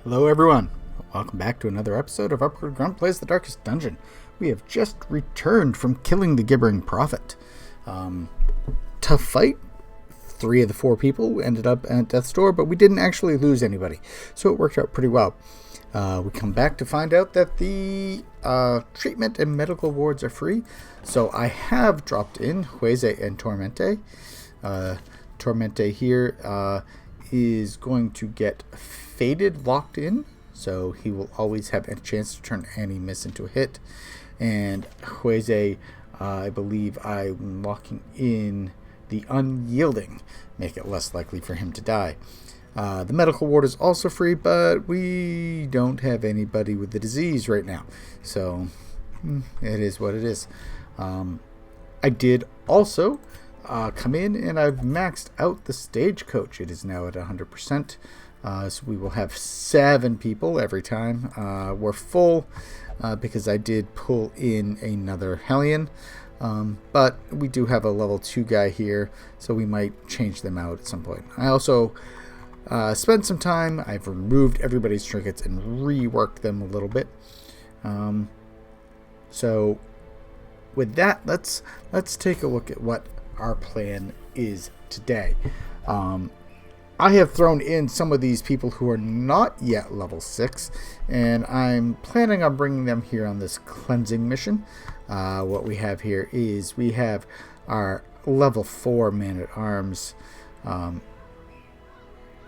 Hello everyone, welcome back to another episode of UGPlays The Darkest Dungeon. We have just returned from killing the Gibbering Prophet. Tough fight. 3 of the 4 people ended up at death's door, but we didn't actually lose anybody, so it worked out pretty well. We come back to find out that the treatment and medical wards are free, so I have dropped in Hueze and Tormente. Tormente here is going to get Faded locked in, so he will always have a chance to turn any miss into a hit. And Hueze, I believe I'm locking in the Unyielding, make it less likely for him to die. The medical ward is also free, but we don't have anybody with the disease right now, so it is what it is. I did also come in and I've maxed out the stagecoach. It is now at 100%. So we will have 7 people every time. We're full because I did pull in another Hellion. But we do have a level 2 guy here, so we might change them out at some point. I also spent some time. I've removed everybody's trinkets and reworked them a little bit. So with that, let's take a look at what our plan is today. I have thrown in some of these people who are not yet level 6, and I'm planning on bringing them here on this cleansing mission. What we have here is we have our level 4 man-at-arms,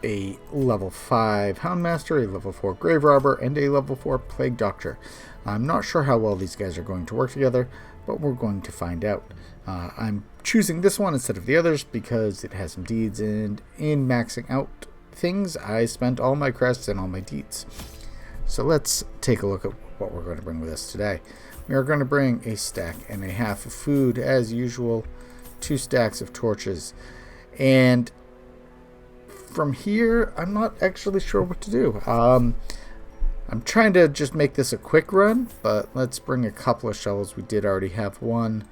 a level 5 Houndmaster, a level 4 Grave Robber, and a level 4 Plague Doctor. I'm not sure how well these guys are going to work together, but we're going to find out. I'm choosing this one instead of the others because it has some deeds, and in maxing out things, I spent all my crests and all my deeds. So let's take a look at what we're going to bring with us today. We are going to bring a stack and a half of food as usual, 2 stacks of torches, and from here, I'm not actually sure what to do. I'm trying to just make this a quick run, but let's bring a couple of shovels. We did already have 1,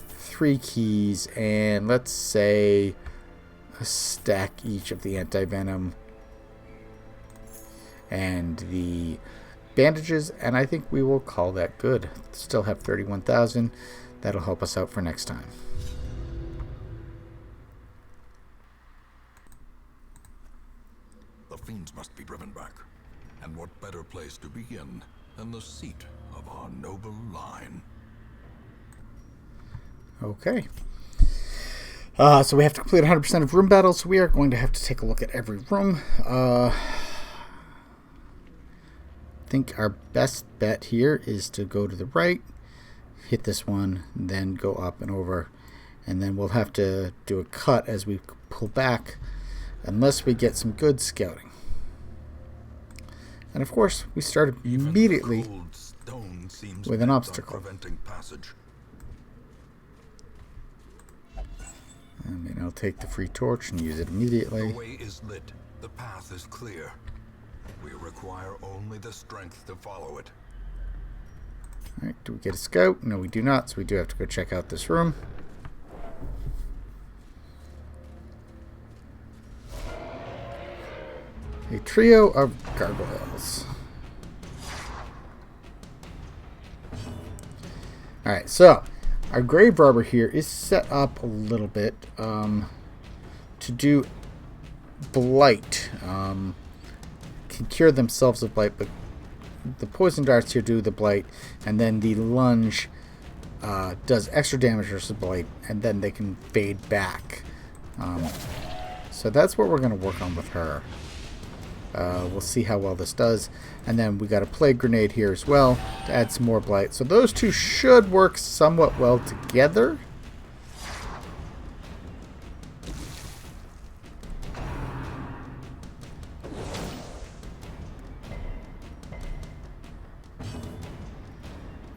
3 keys, and let's say a stack each of the anti-venom and the bandages, and I think we will call that good. Still have 31,000. That'll help us out for next time. The fiends must be driven back. And what better place to begin than the seat of our noble line? Okay. So we have to complete 100% of room battles, so we are going to have to take a look at every room. I think our best bet here is to go to the right, hit this one, then go up and over, and then we'll have to do a cut as we pull back, unless we get some good scouting. And of course, we start immediately with an obstacle. I mean, I'll take the free torch and use it immediately. The way is lit. The path is clear. We require only the strength to follow it. Alright, do we get a scout? No, we do not, so we do have to go check out this room. A trio of gargoyles. Alright, so our Grave Robber here is set up a little bit to do Blight. Can cure themselves of Blight, but the poison darts here do the Blight, and then the lunge does extra damage versus Blight, and then they can fade back. So that's what we're going to work on with her. We'll see how well this does. And then we got a Plague Grenade here as well to add some more Blight. So those two should work somewhat well together.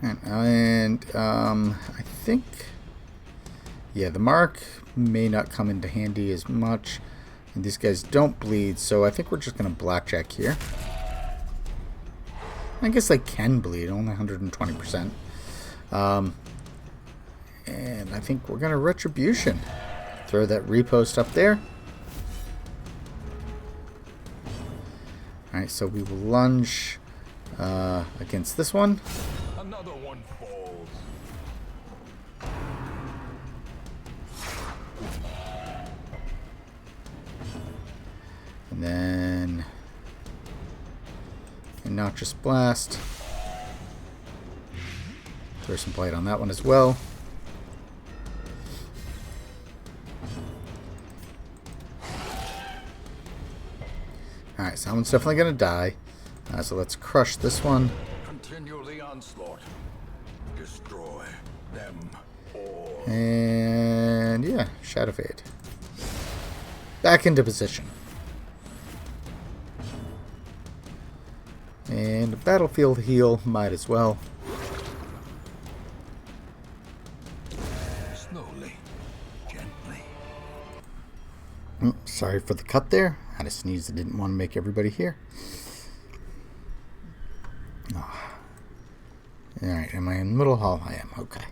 And I think, yeah, the mark may not come into handy as much. And these guys don't bleed, so I think we're just going to blackjack here. I guess they can bleed, only 120%. And I think we're going to Retribution. Throw that repost up there. Alright, so we will lunge against this one. Another one falls. And then a Noxious Blast. Throw some blight on that one as well. Alright, so that one's definitely going to die. So let's crush this one. Continue the onslaught. Destroy them all. And yeah, Shadow Fade. Back into position. And a battlefield heal, might as well. Slowly, gently. Sorry for the cut there. I had a sneeze that didn't want to make everybody hear. Oh. Alright, am I in Middle Hall? I am, okay.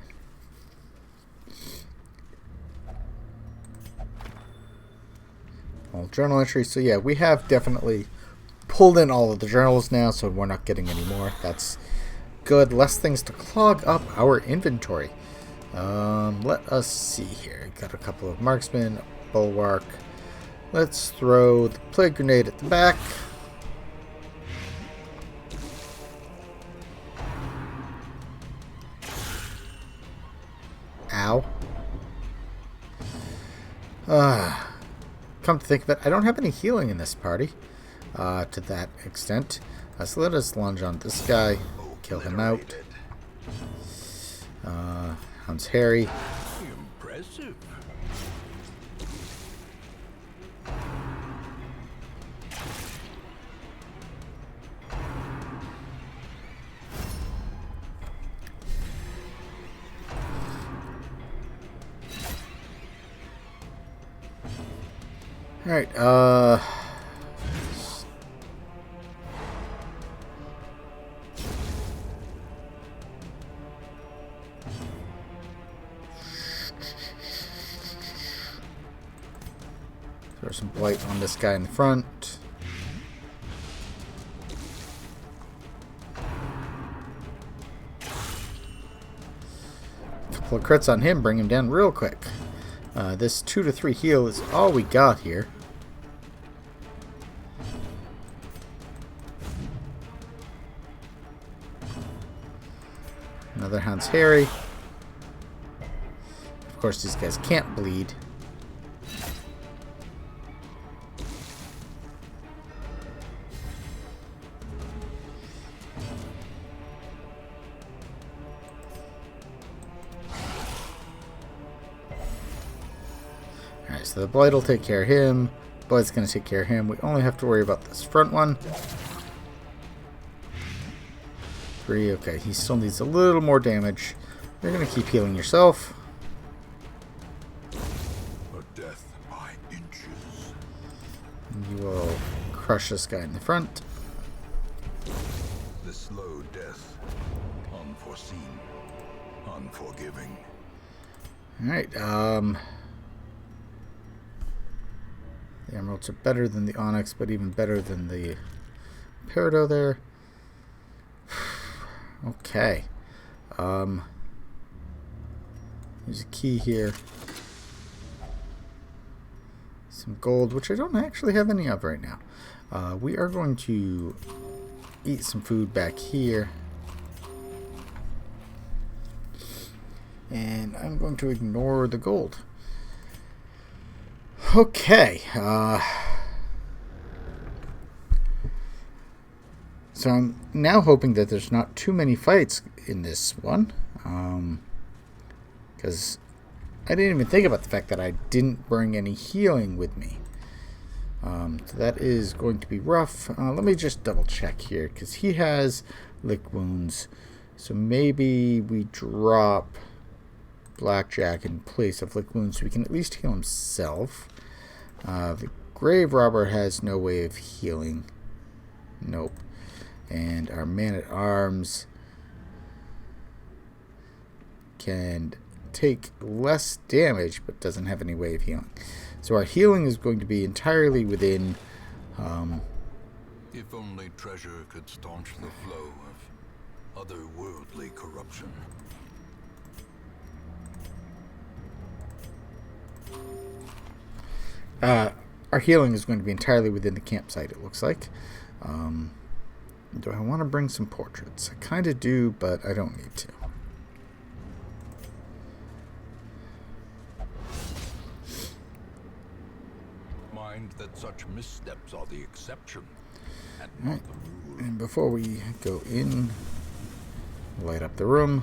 All journal entries. So yeah, we have definitely pulled in all of the journals now, so we're not getting any more. That's good. Less things to clog up our inventory. Let us see here. Got a couple of marksmen, bulwark. Let's throw the plague grenade at the back. Ow. Come to think of it, I don't have any healing in this party to that extent. So let us lunge on this guy, kill him out. Hound's Harry. Impressive. Alright, throw some blight on this guy in the front. Couple of crits on him, bring him down real quick. This 2 to 3 heal is all we got here. Another Hound's Harry. Of course, these guys can't bleed. Alright, so the Blight will take care of him. Blight's going to take care of him. We only have to worry about this front one. 3, okay, he still needs a little more damage. You're going to keep healing yourself. A death by inches. And you will crush this guy in the front. The slow death. Unforeseen. Unforgiving. Alright, the emeralds are better than the onyx, but even better than the peridot there. Okay. There's a key here. Some gold, which I don't actually have any of right now. We are going to eat some food back here. And I'm going to ignore the gold. Okay. So I'm now hoping that there's not too many fights in this one. Because I didn't even think about the fact that I didn't bring any healing with me. So that is going to be rough. Let me just double check here, because he has lick wounds. So maybe we drop Blackjack in place of lick wounds so we can at least heal himself. The Grave Robber has no way of healing. Nope. And our Man-at-Arms can take less damage but doesn't have any way of healing. So our healing is going to be entirely within If only treasure could staunch the flow of otherworldly corruption. Our healing is going to be entirely within the campsite, it looks like. Do I want to bring some portraits? I kind of do, but I don't need to. Mind that such missteps are the exception, and All not right. the rule. And before we go in, light up the room.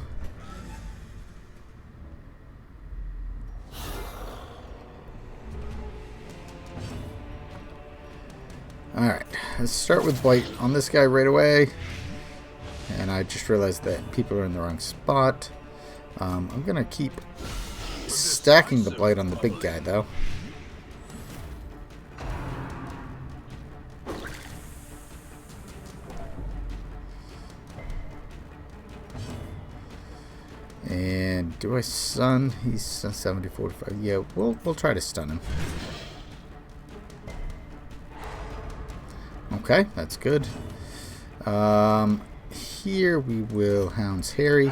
Alright, let's start with blight on this guy right away. And I just realized that people are in the wrong spot. I'm going to keep stacking the blight on the big guy, though. And do I stun? He's 70, 45. Yeah, we'll try to stun him. Okay, that's good. Here we will Hounds Harry.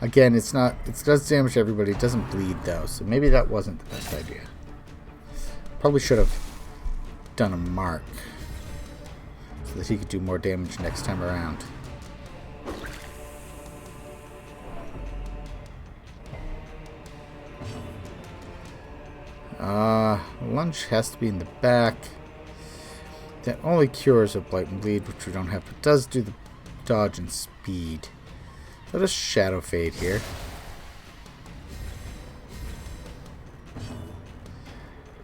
Again, it does damage to everybody. It doesn't bleed though, so maybe that wasn't the best idea. Probably should have done a mark so that he could do more damage next time around. Lunge has to be in the back. That only cures a blight and bleed, which we don't have, but does do the dodge and speed. Let us shadow fade here.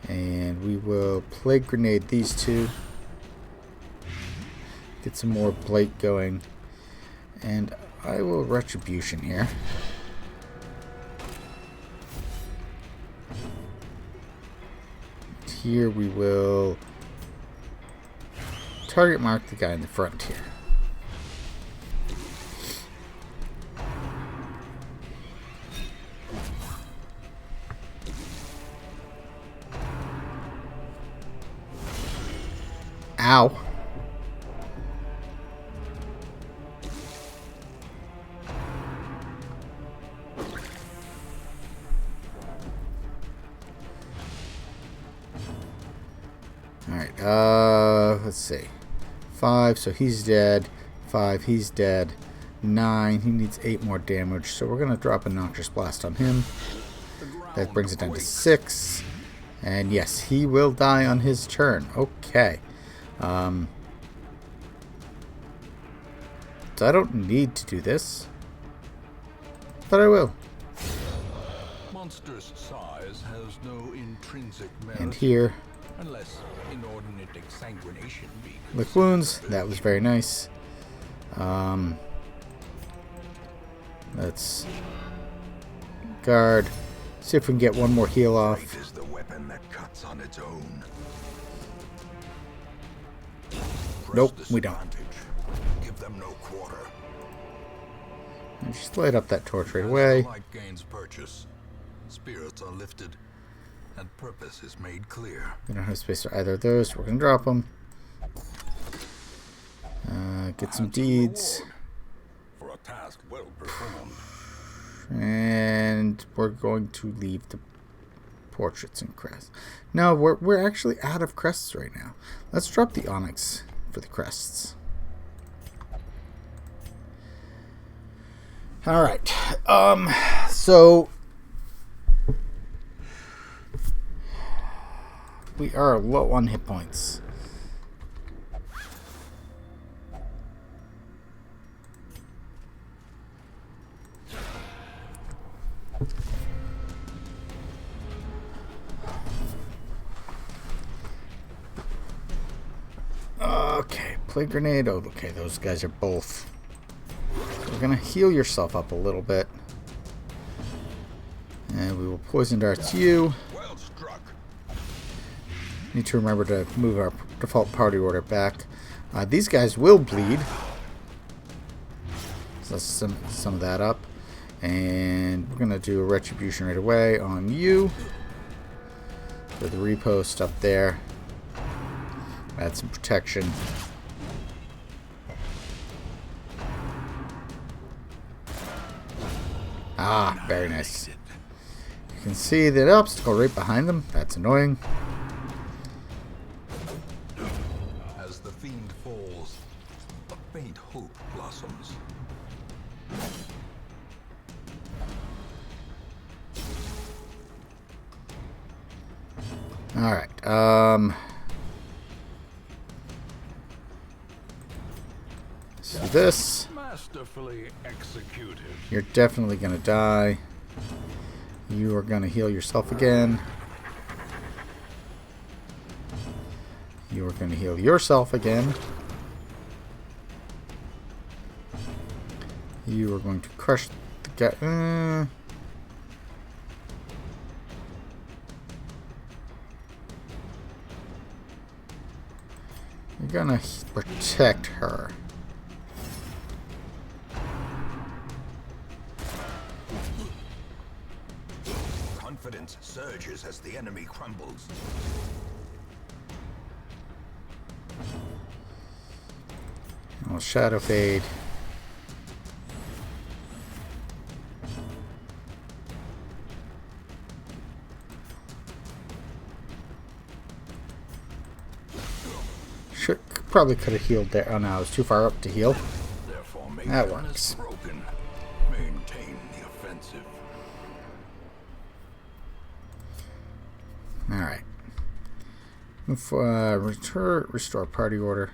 And we will plague grenade these two. Get some more blight going. And I will retribution here. Here we will target mark the guy in the front here. Ow. Alright, let's see. 5, so he's dead. 5, he's dead. 9, he needs 8 more damage, so we're going to drop a Noxious Blast on him. That brings it down to 6. And yes, he will die on his turn. Okay. So I don't need to do this, but I will. Monstrous size has no intrinsic merit. And here, Unless inordinate exsanguination be lick wounds. That was very nice. Let's guard. See if we can get one more heal off. Fate is the weapon that cuts on its own. Nope, we don't. Give them no quarter. And just light up that torch right away. As the light gains purchase, spirits are lifted, and purpose is made clear. We don't have space for either of those, so we're going to drop them. Get some deeds. For a task well performed. And we're going to leave the portraits and crests. No, we're actually out of crests right now. Let's drop the onyx for the crests. Alright. So we are low on hit points. Okay, plague grenade. Oh, okay, those guys are both. We're gonna heal yourself up a little bit, and we will poison darts you. Well struck. Need to remember to move our default party order back. These guys will bleed, so let's sum that up, and we're gonna do a retribution right away on you. So the repost up there. Add some protection. Ah, very nice. You can see the obstacle right behind them. That's annoying. As the fiend falls, a faint hope blossoms. Alright, so this, Masterfully executed. you're definitely gonna die. You are gonna heal yourself again. You are gonna heal yourself again. You are going to crush the guy. You're gonna protect her. Confidence surges as the enemy crumbles. I'll shadow fade. Sure, probably could have healed there. Oh no, I was too far up to heal. That works. Broken. Maintain the offensive. Alright. Restore party order.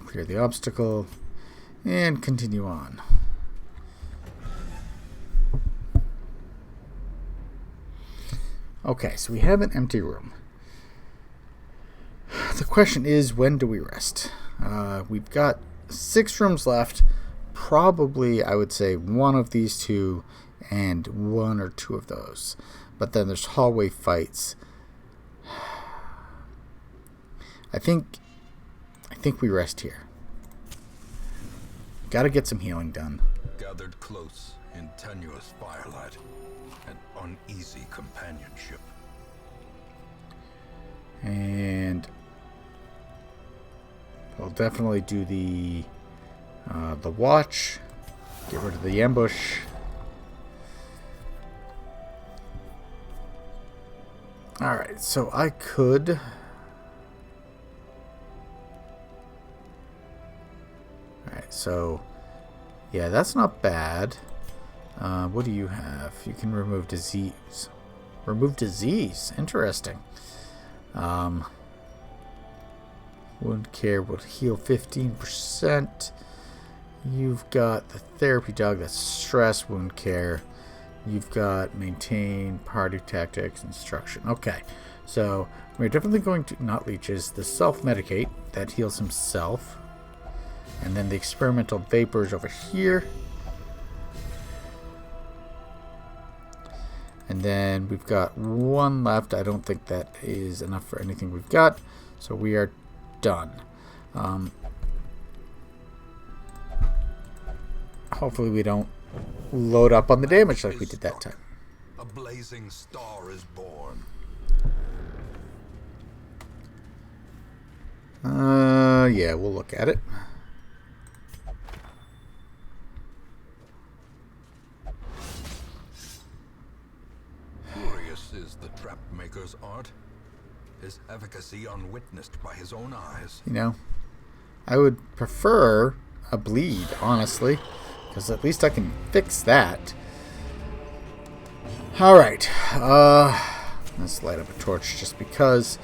Clear the obstacle. And continue on. Okay, so we have an empty room. The question is, when do we rest? We've got 6 rooms left. Probably, I would say, one of these two and 1 or 2 of those. But then there's hallway fights. I think we rest here. Gotta get some healing done. Gathered close in tenuous firelight and uneasy companionship. And we'll definitely do the watch. Get rid of the ambush. Alright, so I could... Alright, so... Yeah, that's not bad. What do you have? You can remove disease. Remove disease. Interesting. Wound care will heal 15%. You've got the therapy dog, that's stress, wound care. You've got maintain, party tactics, instruction. Okay, so we're definitely going to, not leeches, the self-medicate, that heals himself. And then the experimental vapors over here. And then we've got 1 left. I don't think that is enough for anything we've got. So we are done. Hopefully we don't load up on the damage like we did that time. A blazing star is born. Yeah, we'll look at it. Curious is the trap maker's art. His efficacy unwitnessed by his own eyes. You know, I would prefer a bleed, honestly, because at least I can fix that. Alright, let's light up a torch just because.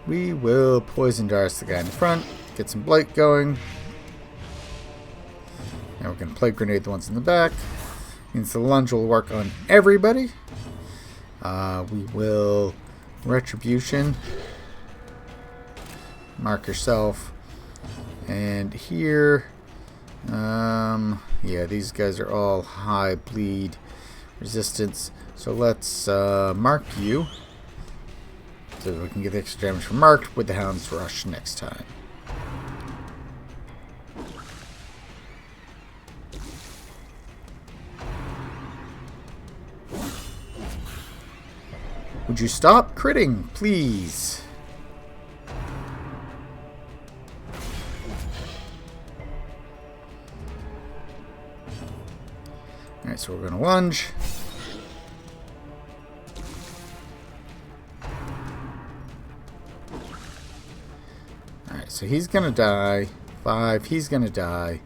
We will poison Darius, the guy in the front, get some blight going. Now we're going to plague grenade the ones in the back. Means the lunge will work on everybody. We will retribution. Mark yourself. And here, yeah, these guys are all high bleed resistance. So let's mark you. So we can get the extra damage from marked with the Hound's Rush next time. Would you stop critting, please? Alright, so we're going to lunge. Alright, so he's going to die. 5, he's going to die.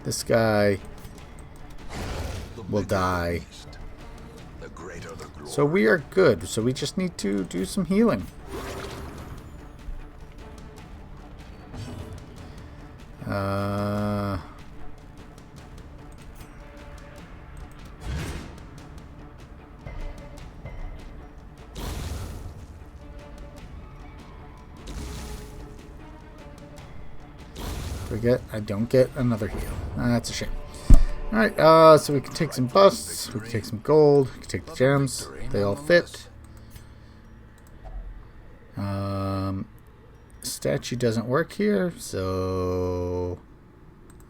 This guy will die. So we are good. So we just need to do some healing. I don't get another heal. That's a shame. Alright, so we can take some busts, we can take some gold, we can take the gems. They all fit. Statue doesn't work here, so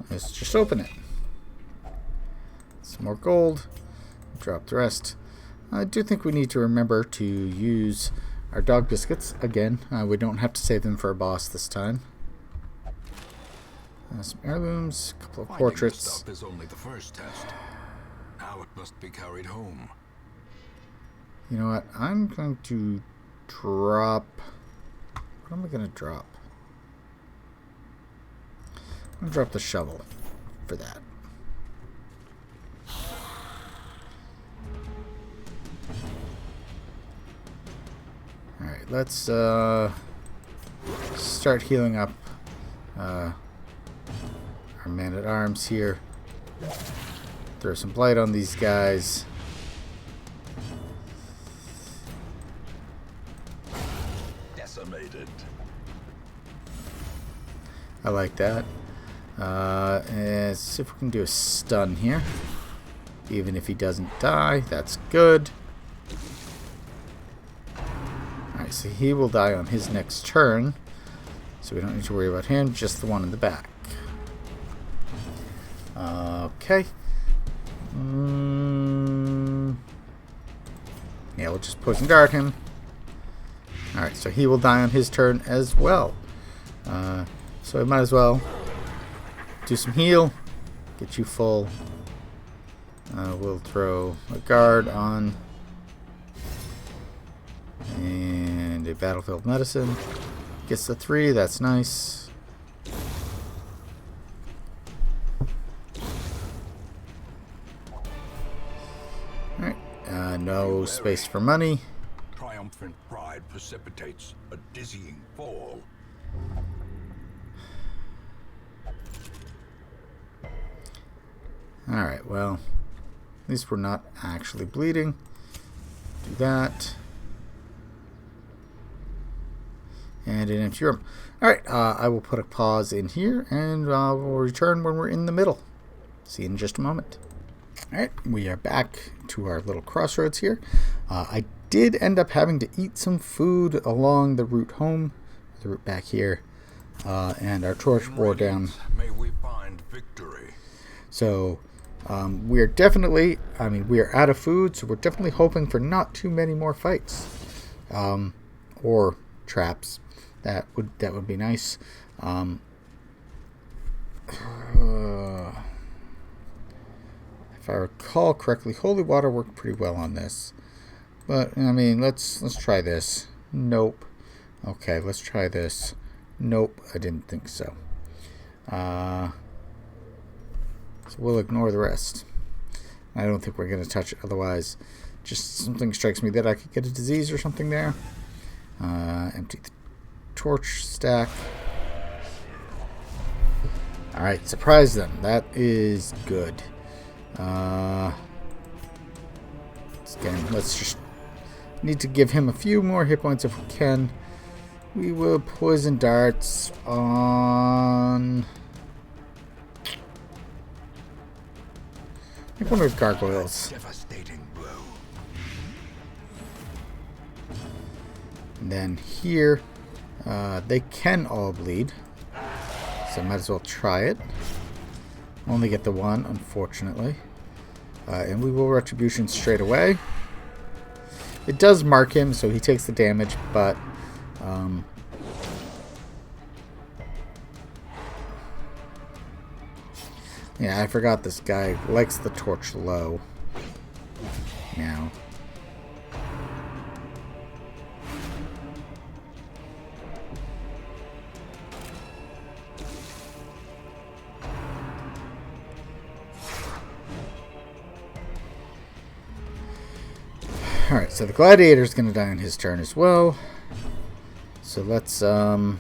let's just open it. Some more gold. Drop the rest. I do think we need to remember to use our dog biscuits again. We don't have to save them for a boss this time. Some heirlooms, a couple of portraits. Stuff is only the first test. Now it must be carried home. You know what? I'm going to drop. What am I going to drop? I'm going to drop the shovel for that. Alright, let's start healing up our man-at-arms here. Throw some blight on these guys. Decimated. I like that. Let's see if we can do a stun here. Even if he doesn't die, that's good. Alright, so he will die on his next turn. So we don't need to worry about him, just the one in the back. Okay. Yeah, we'll just poison dart him. Alright, so he will die on his turn as well. So I might as well do some heal. Get you full. We'll throw a guard on. And a battlefield medicine. Gets the 3, that's nice. No space for money. Triumphant pride precipitates a dizzying fall. Alright, well, at least we're not actually bleeding. Do that. And an empty room. Alright, I will put a pause in here, and we'll return when we're in the middle. See you in just a moment. Alright, we are back to our little crossroads here. I did end up having to eat some food along the route home, the route back here, and our torch wore down. May we find victory. So, we're definitely, we are out of food, so we're definitely hoping for not too many more fights. Or traps. That would be nice. If I recall correctly, holy water worked pretty well on this. But let's try this. Nope. Okay, let's try this. Nope, I didn't think so. So we'll ignore the rest. I don't think we're going to touch it, otherwise just something strikes me that I could get a disease or something there. Empty the torch stack. Alright, surprise them. That is good. Again, let's just need to give him a few more hit points if we can. We will poison darts on... I think one of the gargoyles. Devastating blow. And then here, they can all bleed. So I might as well try it. Only get the one, unfortunately. And we will retribution straight away. It does mark him, so he takes the damage, but yeah, I forgot this guy likes the torch low. now. Alright, so the gladiator's gonna die on his turn as well. So let's poison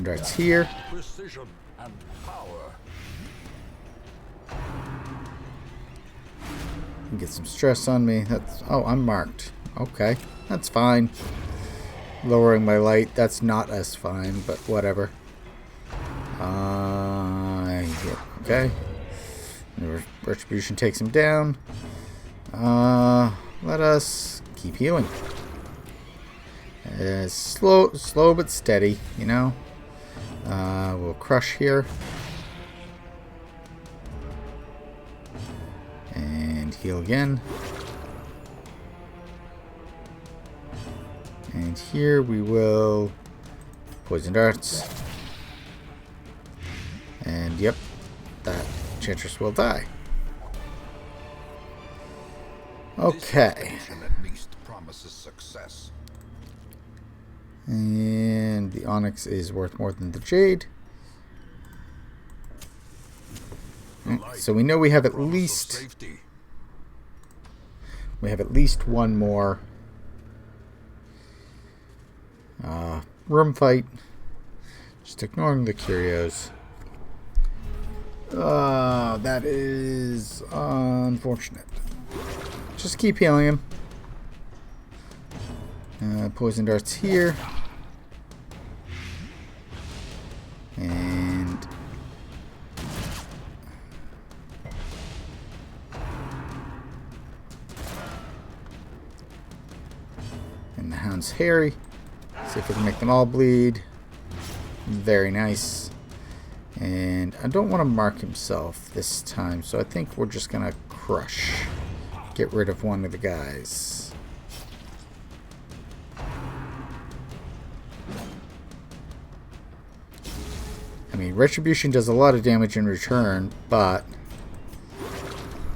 darts here. Precision and power. Get some stress on me. That's I'm marked. Okay, that's fine. Lowering my light, that's not as fine, but whatever. Yeah, okay. Retribution takes him down. Let us keep healing. Slow but steady, you know. We'll crush here. And heal again. And here we will poison darts. And yep, that Enchantress will die. Okay. At least promises success. And the onyx is worth more than the jade. So we know we have at least one more room fight. Just ignoring the curios. That is unfortunate. Just keep healing him. Poison darts here. And the hound's hairy. See if we can make them all bleed. Very nice. And I don't want to mark himself this time, so I think we're just gonna crush. Get rid of one of the guys. I mean, retribution does a lot of damage in return, but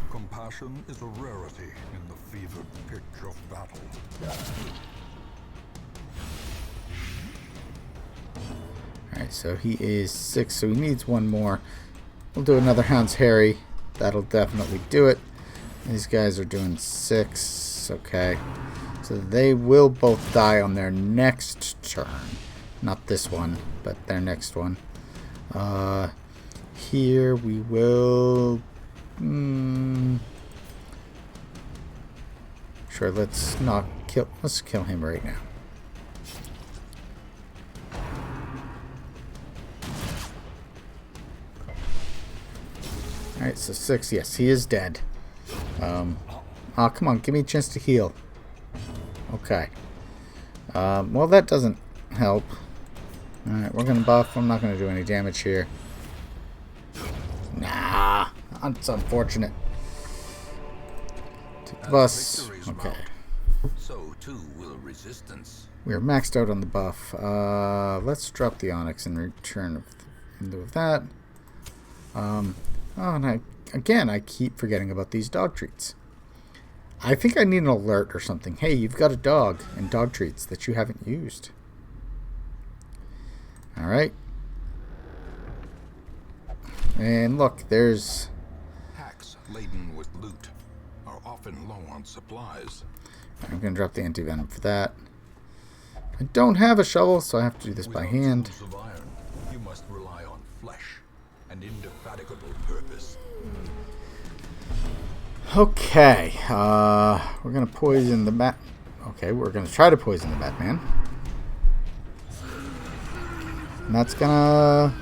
compassion is a rarity in the fevered pitch of battle. Alright, so he is 6, so he needs one more. We'll do another Hound's Harry. That'll definitely do it. These guys are doing 6. Okay. So they will both die on their next turn. Not this one, but their next one. Here we will... Sure, let's kill him right now. Alright, so 6. Yes, he is dead. Come on, give me a chance to heal. Okay. Well, that doesn't help. Alright, we're gonna buff. I'm not gonna do any damage here. Nah, that's unfortunate. Take the bus. Okay. So too will resistance. We're maxed out on the buff. Let's drop the onyx in return of that. Oh, and I keep forgetting about these dog treats. I think I need an alert or something. Hey, you've got a dog and dog treats that you haven't used. Alright. And look, there's... Packs laden with loot are often low on supplies. I'm going to drop the anti-venom for that. I don't have a shovel, so I have to do this by hand. Of iron, you must rely on flesh and indefatigable purpose. Okay, we're going to poison the bat. Okay, we're going to try to poison the Batman. And that's gonna...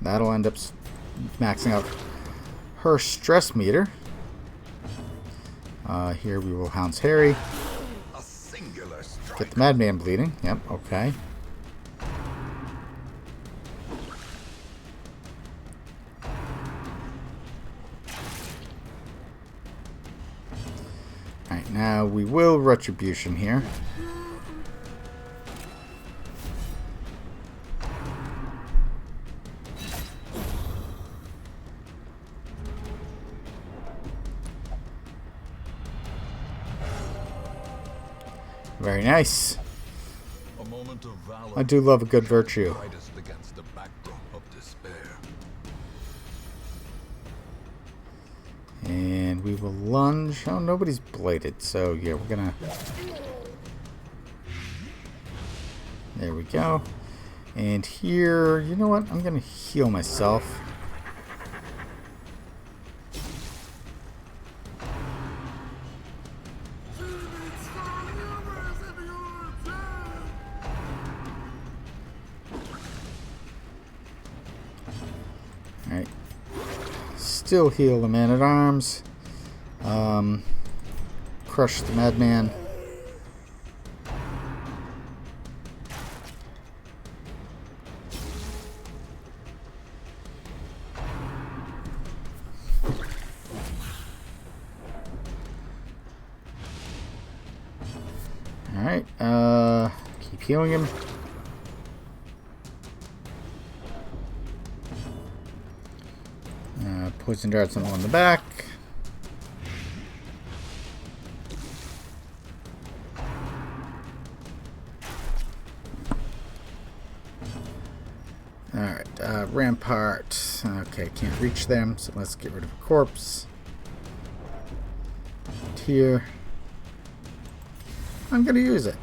That'll end up maxing out her stress meter. Here we will Hound's Harry. Get the Madman bleeding. Yep, okay. Alright, now we will Retribution here. Very nice. A moment of valor. I do love a good virtue. Brightest against the backdrop of despair. And we will lunge. Oh, nobody's bladed, so yeah, we're gonna... There we go. And here, you know what? I'm gonna heal myself. Alright. Still heal the man-at-arms. Crush the madman. Alright, keep healing him. Poison darts on the back. Alright, rampart. Okay, can't reach them, so let's get rid of a corpse. And here. I'm gonna use it.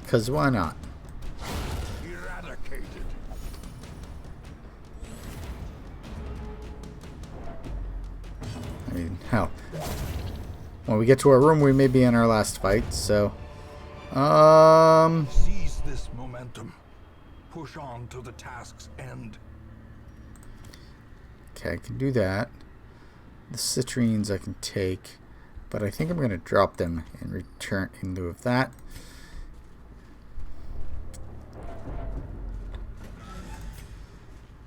Because why not? Eradicated. I mean, hell. When we get to our room, we may be in our last fight, so... Seize this momentum. Push on to the task's end. Okay, I can do that. The citrines I can take, but I think I'm going to drop them in return in lieu of that.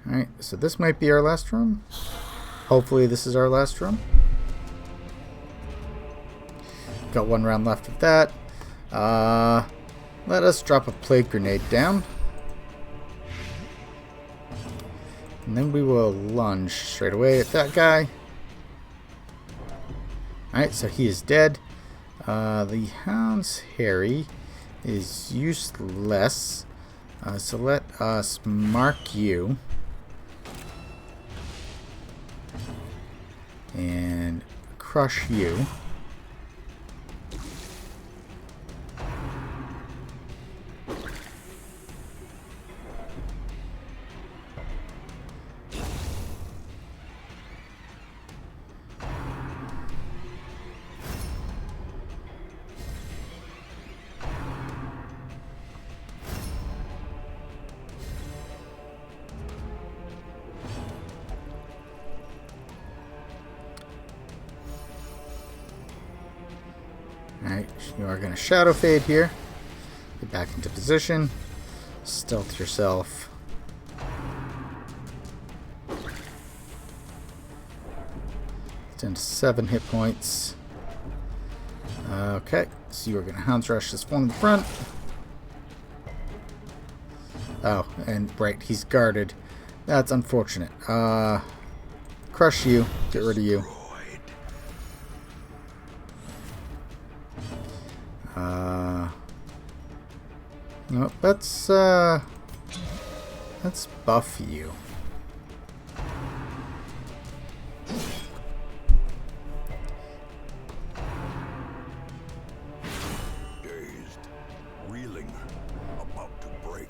Alright, so this might be our last room. Hopefully this is our last room. Got one round left of that. Let us drop a plague grenade down. And then we will lunge straight away at that guy. Alright, so he is dead. The Hound's Harry is useless. So let us mark you. And crush you. Alright, you are going to shadow fade here. Get back into position. Stealth yourself. Down to 7 hit points. Okay, so you are going to Hounds Rush this one in the front. Oh, and right, he's guarded. That's unfortunate. Crush you. Get rid of you. No, let's buff you. Dazed, reeling, about to break.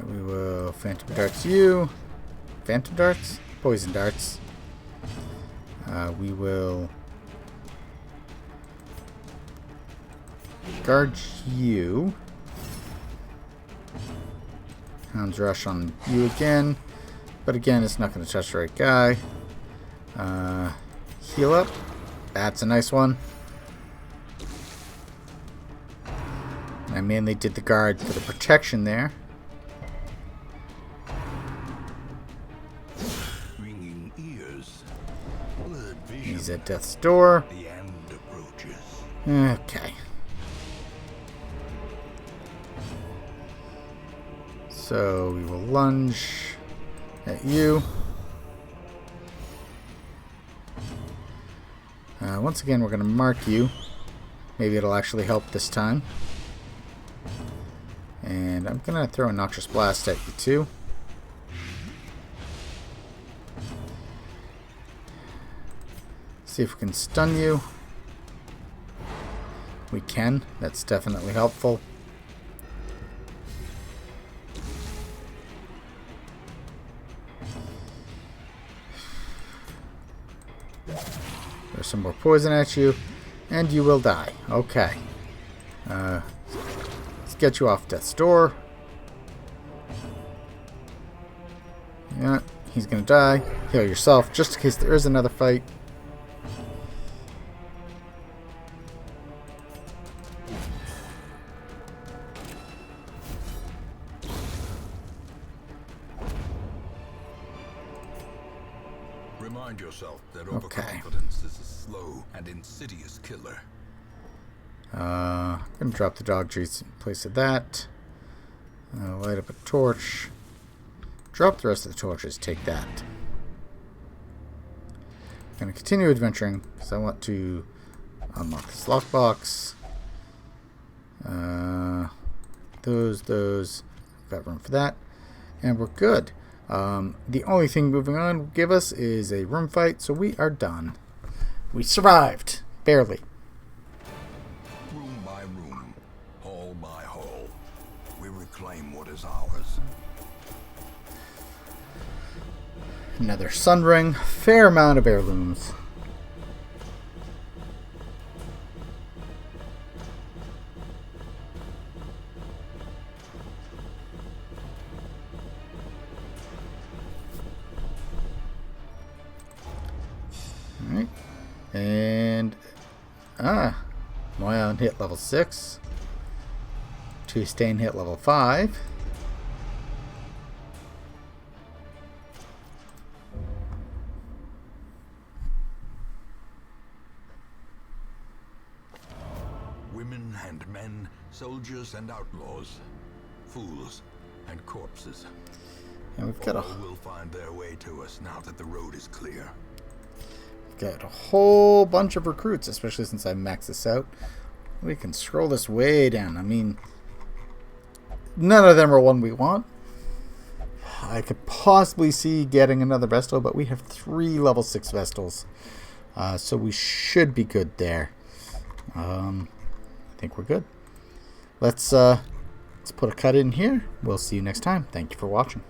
We will Phantom Darts you. Phantom Darts? Poison Darts. We will guard you. Hounds Rush on you again. But again, it's not going to touch the right guy. Heal up. That's a nice one. I mainly did the guard for the protection there. Ringing ears. Blurred vision. He's at death's door. The end approaches. Okay. So we will lunge at you. Once again, we're going to mark you. Maybe it'll actually help this time. And I'm going to throw a Noxious Blast at you too. See if we can stun you. We can. That's definitely helpful. There's some more poison at you, and you will die. Okay. Let's get you off death's door. Yeah, he's gonna die. Heal yourself, just in case there is another fight. Remind yourself that overconfidence is a slow and insidious killer. I'm gonna drop the dog juice in place of that. Light up a torch. Drop the rest of the torches. Take that. I'm gonna continue adventuring because I want to unlock this lockbox. Those. Got room for that, and we're good. The only thing moving on will give us is a room fight, so we are done. We survived. Barely. Room by room, hall by hall, we reclaim what is ours. Another sun ring. Fair amount of heirlooms. Alright. And Moion hit level 6. Toustain hit level 5. Women and men, soldiers and outlaws, fools and corpses. And we've got All will find their way to us now that the road is clear. got a whole bunch of recruits, especially since I maxed this out. We can scroll this way down. I mean, none of them are one we want. I could possibly see getting another Vestal, but we have 3 level 6 Vestals. So we should be good there. I think we're good. Let's put a cut in here. We'll see you next time. Thank you for watching.